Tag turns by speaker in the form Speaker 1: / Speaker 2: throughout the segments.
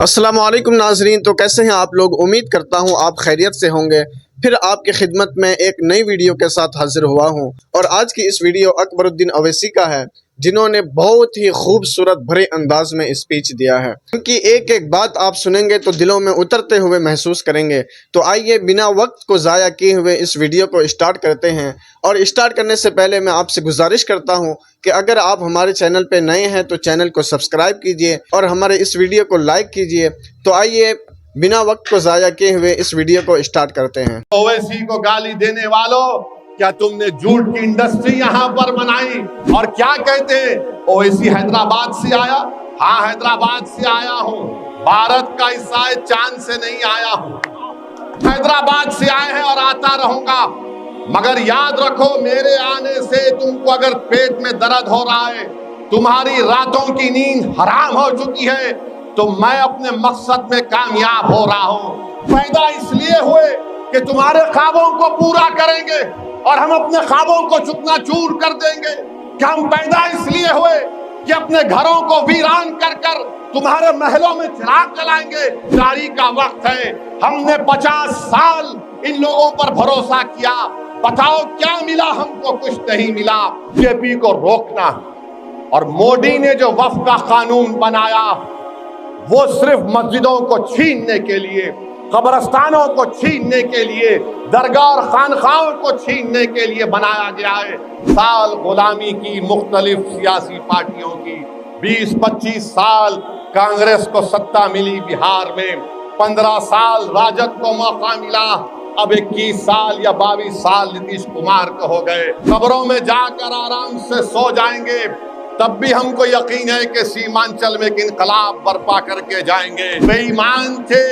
Speaker 1: السلام علیکم ناظرین، تو کیسے ہیں آپ لوگ؟ امید کرتا ہوں آپ خیریت سے ہوں گے۔ پھر آپ کی خدمت میں ایک نئی ویڈیو کے ساتھ حاضر ہوا ہوں، اور آج کی اس ویڈیو اکبر الدین اویسی کا ہے، جنہوں نے بہت ہی خوبصورت بھرے انداز میں اسپیچ دیا ہے۔ ان کی ایک ایک بات آپ سنیں گے تو دلوں میں اترتے ہوئے محسوس کریں گے۔ تو آئیے بنا وقت کو ضائع کیے ہوئے اس ویڈیو کو اسٹارٹ کرتے ہیں، اور اسٹارٹ کرنے سے پہلے میں آپ سے گزارش کرتا ہوں کہ اگر آپ ہمارے چینل پہ نئے ہیں تو چینل کو سبسکرائب کیجئے اور ہمارے اس ویڈیو کو لائک کیجئے۔ تو آئیے بنا وقت کو ضائع کیے ہوئے اس ویڈیو کو اسٹارٹ کرتے ہیں۔
Speaker 2: اویسی کو گالی دینے والوں، کیا تم نے جھوٹ کی انڈسٹری یہاں پر بنائی؟ اور کیا کہتے ہیں اویسی حیدرآباد سے آیا؟ ہاں، حیدرآباد سے آیا ہوں، بھارت کا حصہ ہے، چاند سے نہیں آیا ہوں۔ حیدرآباد سے آئے ہیں اور آتا رہوں گا، مگر یاد رکھو میرے آنے سے تم کو اگر پیٹ میں درد ہو رہا ہے، تمہاری راتوں کی نیند حرام ہو چکی ہے، تو میں اپنے مقصد میں کامیاب ہو رہا ہوں۔ پیدا اس لیے ہوئے کہ تمہارے خوابوں کو پورا کریں گے، اور ہم اپنے خوابوں کو چکنا چور کر دیں گے۔ کہ ہم پیدا اس لیے ہوئے کہ اپنے گھروں کو ویران کر کر تمہارے محلوں میں چراغ جلائیں گے۔ جاری کا وقت ہے، ہم نے 50 سال ان لوگوں پر بھروسہ کیا، بتاؤ کیا ملا؟ ہم کو کچھ نہیں ملا۔ جے پی کو روکنا، اور مودی نے جو وقف کا قانون بنایا وہ صرف مسجدوں کو چھیننے کے لیے، قبرستانوں کو چھیننے کے لیے، درگاہ اور خانقاہوں کو چھیننے کے لیے بنایا گیا ہے۔ سال غلامی کی مختلف سیاسی پارٹیوں کی، 20-25 سال کانگریس کو ستہ ملی بہار میں، 15 سال راجد کو موقع ملا، اب 21 سال یا 22 سال نتیش کمار کو ہو گئے۔ قبروں میں جا کر آرام سے سو جائیں گے، تب بھی ہم کو یقین ہے کہ سیمانچل میں ایک انقلاب برپا کر کے جائیں گے۔ بے ایمان تھے،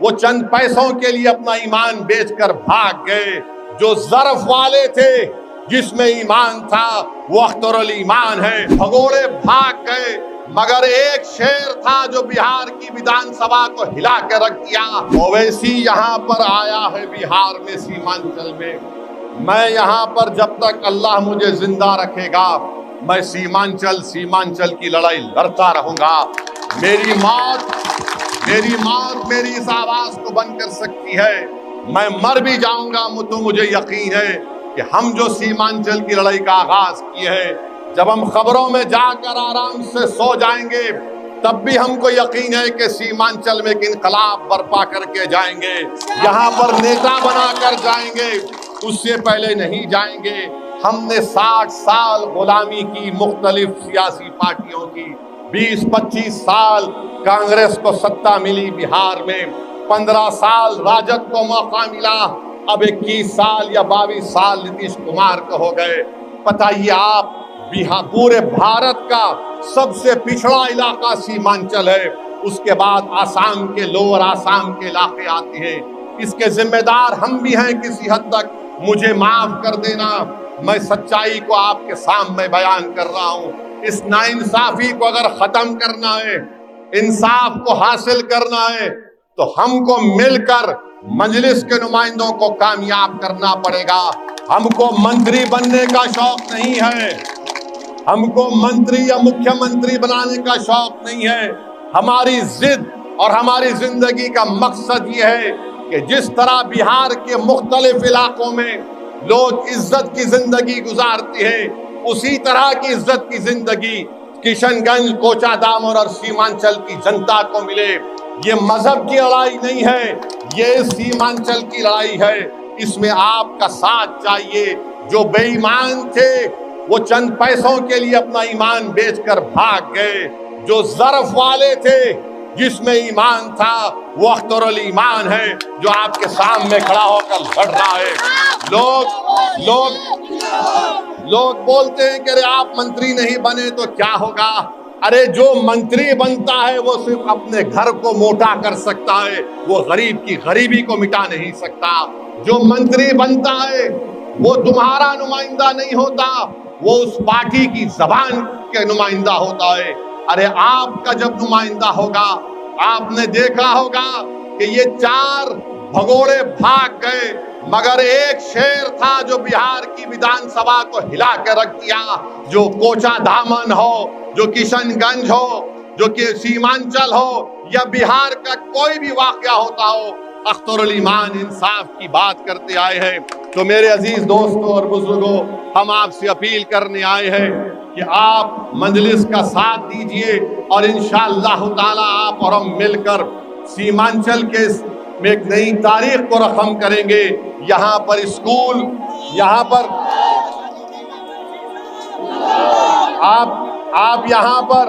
Speaker 2: وہ چند پیسوں کے لیے اپنا ایمان بیچ کر بھاگ گئے۔ جو ظرف والے تھے، جس میں ایمان تھا، وہ اختر الایمان ہے، بھگوڑے بھاگ گئے۔ مگر ایک شیر تھا جو بہار کی ویدھان سبھا کو ہلا کے رکھ دیا۔ اویسی یہاں پر آیا ہے بہار میں، سیمانچل میں۔ میں یہاں پر جب تک اللہ مجھے زندہ رکھے گا، میں سیمانچل کی لڑائی لڑتا رہوں گا۔ میری موت میری اس آواز کو بند کر سکتی ہے۔ میں مر بھی جاؤں گا تو مجھے یقین ہے کہ ہم جو سیمانچل کی لڑائی کا آغاز کیے ہیں، جب ہم خبروں میں جا کر آرام سے سو جائیں گے، تب بھی ہم کو یقین ہے کہ سیمانچل میں ایک انقلاب برپا کر کے جائیں گے۔ یہاں پر نیتا بنا کر جائیں گے، اس سے پہلے نہیں جائیں گے۔ ہم نے 60 سال غلامی کی مختلف سیاسی پارٹیوں کی، 20-25 سال کانگریس کو ستہ ملی بہار میں، 15 سال راجد کو موقع ملا، اب 21 سال یا 22 سال نتیش کمار کو ہو گئے۔ بتائیے آپ، پورے بھارت کا سب سے پچھڑا علاقہ سیمانچل ہے، اس کے بعد آسام کے لوور آسام کے علاقے آتے ہیں۔ اس کے ذمہ دار ہم بھی ہیں کسی حد تک، مجھے معاف کر دینا، میں سچائی کو آپ کے سامنے بیان کر رہا ہوں۔ اس ناانصافی کو اگر ختم کرنا ہے، انصاف کو حاصل کرنا ہے، تو ہم کو مل کر مجلس کے نمائندوں کو کامیاب کرنا پڑے گا۔ ہم کو منتری بننے کا شوق نہیں ہے، ہم کو منتری یا مکھیہ منتری بنانے کا شوق نہیں ہے۔ ہماری ضد اور ہماری زندگی کا مقصد یہ ہے کہ جس طرح بہار کے مختلف علاقوں میں لوگ عزت کی زندگی گزارتے ہیں، اسی طرح کی عزت کی زندگی کشن گنج، کوچا دامن اور سیمانچل کی جنتا کو ملے۔ یہ مذہب کی لڑائی نہیں ہے، یہ سیمانچل کی لڑائی ہے۔ اس میں آپ کا ساتھ چاہیے۔ جو بے ایمان تھے، وہ چند پیسوں کے لیے اپنا ایمان بیچ کر بھاگ گئے۔ جو ظرف والے تھے، جس میں ایمان تھا، وہ اختر الایمان ہے، جو آپ کے سامنے کھڑا ہو کر لڑ رہا ہے۔ لوگ بولتے ہیں کہ ارے آپ منتری نہیں بنے تو کیا ہوگا؟ ارے جو منتری بنتا ہے وہ صرف اپنے گھر کو موٹا کر سکتا ہے، وہ غریب کی غریبی کو مٹا نہیں سکتا۔ جو منتری بنتا ہے وہ تمہارا نمائندہ نہیں ہوتا، وہ اس پارٹی کی زبان کے نمائندہ ہوتا ہے۔ ارے آپ کا جب نمائندہ ہوگا، آپ نے دیکھا ہوگا کہ یہ 4 بھگوڑے بھاگ گئے، مگر ایک شیر تھا جو بہار کی ویدھان سبھا کو ہلا کے رکھ دیا۔ جو کوچا دامن ہو، جو کشن گنج ہو، جو کہ سیمانچل ہو، یا بہار کا کوئی بھی واقعہ ہوتا ہو، اختر ایمان انصاف کی بات کرتے آئے ہیں۔ تو میرے عزیز دوستوں اور بزرگوں، ہم آپ سے اپیل کرنے آئے ہیں کہ آپ مجلس کا ساتھ دیجئے، اور انشاءاللہ تعالی آپ اور ہم مل کر سیمانچل کے میں ایک نئی تاریخ کو رقم کریں گے۔ یہاں پر اسکول، یہاں پر آپ یہاں پر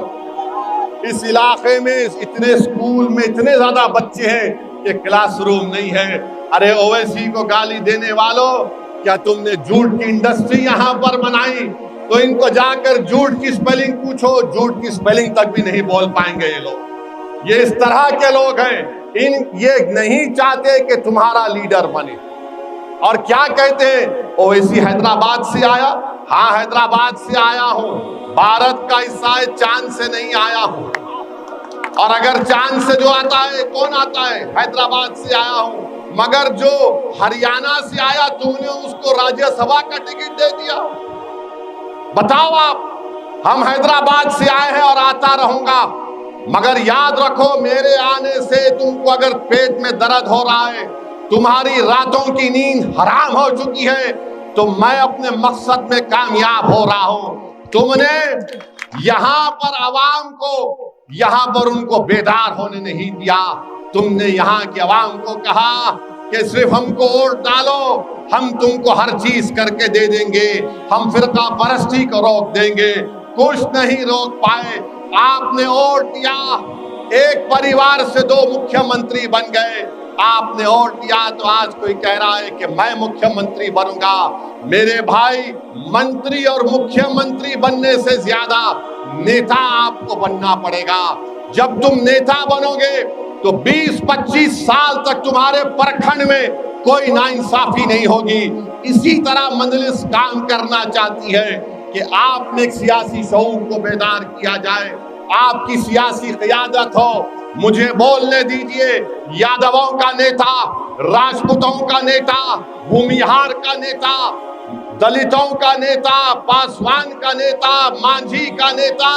Speaker 2: اس علاقے میں اتنے اسکول میں اتنے زیادہ بچے ہیں کہ کلاس روم نہیں ہے۔ ارے اویسی کو گالی دینے والوں، کیا تم نے جھوٹ کی انڈسٹری یہاں پر بنائی؟ تو ان کو جا کر جھوٹ کی سپیلنگ پوچھو، جھوٹ کی سپیلنگ تک بھی نہیں بول پائیں گے یہ لوگ۔ یہ اس طرح کے لوگ ہیں، یہ نہیں چاہتے کہ تمہارا لیڈر بنے۔ اور کیا کہتے ہیں؟ اویسی حیدرآباد سے آیا؟ ہاں حیدرآباد سے آیا ہوں، بھارت کا حصہ ہے، چاند سے نہیں آیا ہوں۔ اور اگر چاند سے جو آتا ہے، کون آتا ہے؟ حیدرآباد سے آیا ہوں۔ مگر جو ہریانہ سے آیا، تو نے اس کو راجیہ سبھا کا ٹکٹ دے دیا۔ بتاؤ آپ، ہم حیدرآباد سے آئے ہیں اور آتا رہوں گا، مگر یاد رکھو میرے آنے سے تم کو اگر پیٹ میں درد ہو رہا ہے، تمہاری راتوں کی نیند حرام ہو چکی ہے، تو میں اپنے مقصد میں کامیاب ہو رہا ہوں۔ تم نے یہاں پر عوام کو، یہاں پر ان کو بیدار ہونے نہیں دیا۔ تم نے یہاں کی عوام کو کہا کہ صرف ہم کو ووٹ ڈالو، ہم تم کو ہر چیز کر کے دے دیں گے، ہم فرقہ پرستی کو روک دیں گے۔ کچھ نہیں روک پائے۔ آپ نے ووٹ دیا، ایک پریوار سے 2 مکھیہ منتری بن گئے۔ آپ نے ووٹ دیا تو آج کوئی کہہ رہا ہے کہ میں مکھیہ منتری بنوں گا۔ میرے بھائی، منتری اور مکھیہ منتری بننے سے زیادہ نیتا آپ کو بننا پڑے گا۔ جب تم نیتا بنو گے تو 20-25 سال تک تمہارے پرکھنڈ میں کوئی ناانصافی نہیں ہوگی۔ اسی طرح مجلس کام کرنا چاہتی ہے کہ آپ میں ایک سیاسی شعور کو بیدار کیا جائے، آپ کی سیاسی قیادت ہو۔ مجھے بولنے دیجئے، یادووں کا نیتا، راجپوتوں کا نیتا، بھومیہار کا نیتا، دلتوں کا نیتا، پاسوان کا نیتا، مانجھی کا نیتا،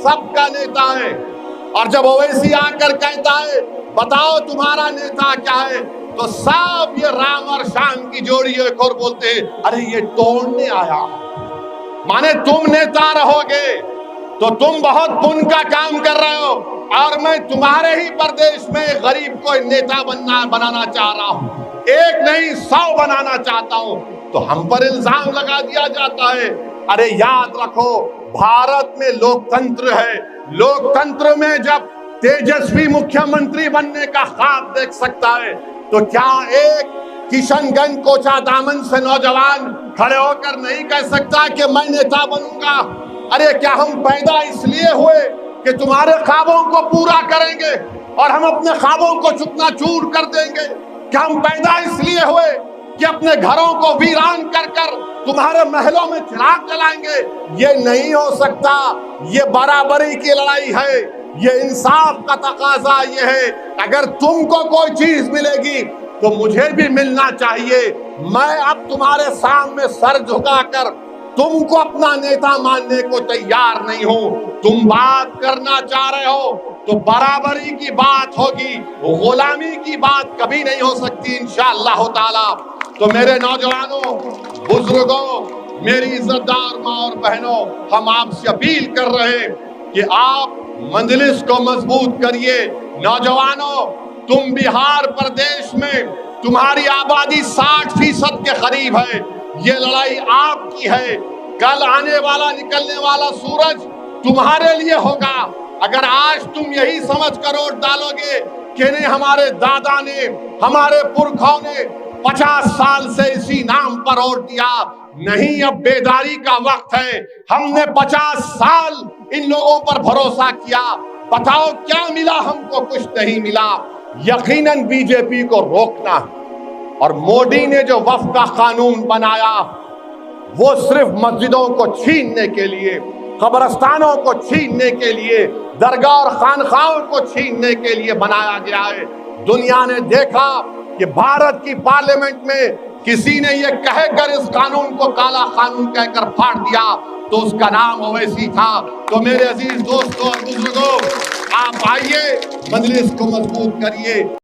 Speaker 2: سب کا نیتا ہے۔ اور جب اویسی آ کر کہتا ہے بتاؤ تمہارا نیتا کیا ہے، تو سب یہ رام اور شام کی جوڑی ایک اور بولتے ہیں ارے یہ توڑنے آیا۔ مانے تم نیتا رہو گے تو تم بہت پن کا کام کر رہے ہو، اور میں تمہارے ہی پردیش میں غریب کو نیتا بنانا چاہ رہا ہوں، ایک نہیں 100 بنانا چاہتا ہوں، تو ہم پر الزام لگا دیا جاتا ہے۔ ارے یاد رکھو، بھارت میں لوکتنتر ہے، لوکتنتر میں جب تیجسوی مکھیہ منتری بننے کا خواب دیکھ سکتا ہے، تو کیا ایک کشن گنج کوچا دامن سے نوجوان کھڑے ہو کر نہیں کہہ سکتا کہ میں نیتا بنوں گا؟ ارے کیا ہم پیدا اس لیے ہوئے کہ تمہارے خوابوں کو پورا کریں گے اور ہم اپنے خوابوں کو چکنا چور کر دیں گے؟ کیا ہم پیدا اس لیے ہوئے کہ اپنے گھروں کو ویران کر کر تمہارے محلوں میں چراغ جلائیں گے؟ یہ نہیں ہو سکتا۔ یہ برابری کی لڑائی ہے، یہ انصاف کا تقاضا یہ ہے۔ اگر تم کو کوئی چیز ملے گی تو مجھے بھی ملنا چاہیے۔ میں اب تمہارے سامنے سر جھکا کر تم کو اپنا نیتا ماننے کو تیار نہیں ہوں۔ تم بات کرنا چاہ رہے ہو تو برابری کی بات ہوگی، غلامی کی بات کبھی نہیں ہو سکتی انشاءاللہ تعالی۔ تو میرے نوجوانوں، بزرگوں، میری عزتدار ماں اور بہنوں، ہم آپ سے اپیل کر رہے ہیں کہ آپ مجلس کو مضبوط کریے۔ نوجوانوں، تم بہار پردیش میں تمہاری آبادی 60% کے قریب ہے، یہ لڑائی آپ کی ہے۔ کل آنے والا نکلنے والا سورج تمہارے لیے ہوگا۔ اگر آج تم یہی سمجھ کر ووٹ ڈالو گے کہ نہیں ہمارے دادا نے، ہمارے پرکھوں نے 50 سال سے اسی نام پر ووٹ دیا، نہیں، اب بیداری کا وقت ہے۔ ہم نے 50 سال ان لوگوں پر بھروسہ کیا، بتاؤ کیا ملا؟ ہم کو کچھ نہیں ملا۔ یقیناً بی جے پی کو روکنا ہے۔ اور مودی نے جو وقف کا قانون بنایا وہ صرف مسجدوں کو چھیننے کے لیے، قبرستانوں کو چھیننے کے لیے، درگاہ اور خانقاہوں کو چھیننے کے لیے بنایا گیا ہے۔ دنیا نے دیکھا کہ بھارت کی پارلیمنٹ میں کسی نے یہ کہہ کر اس قانون کو کالا قانون کہہ کر پھاڑ دیا تو اس کا نام اویسی تھا۔ تو میرے عزیز دوستوں اور بزرگوں، آپ آئیے، مجلس کو مضبوط کریے۔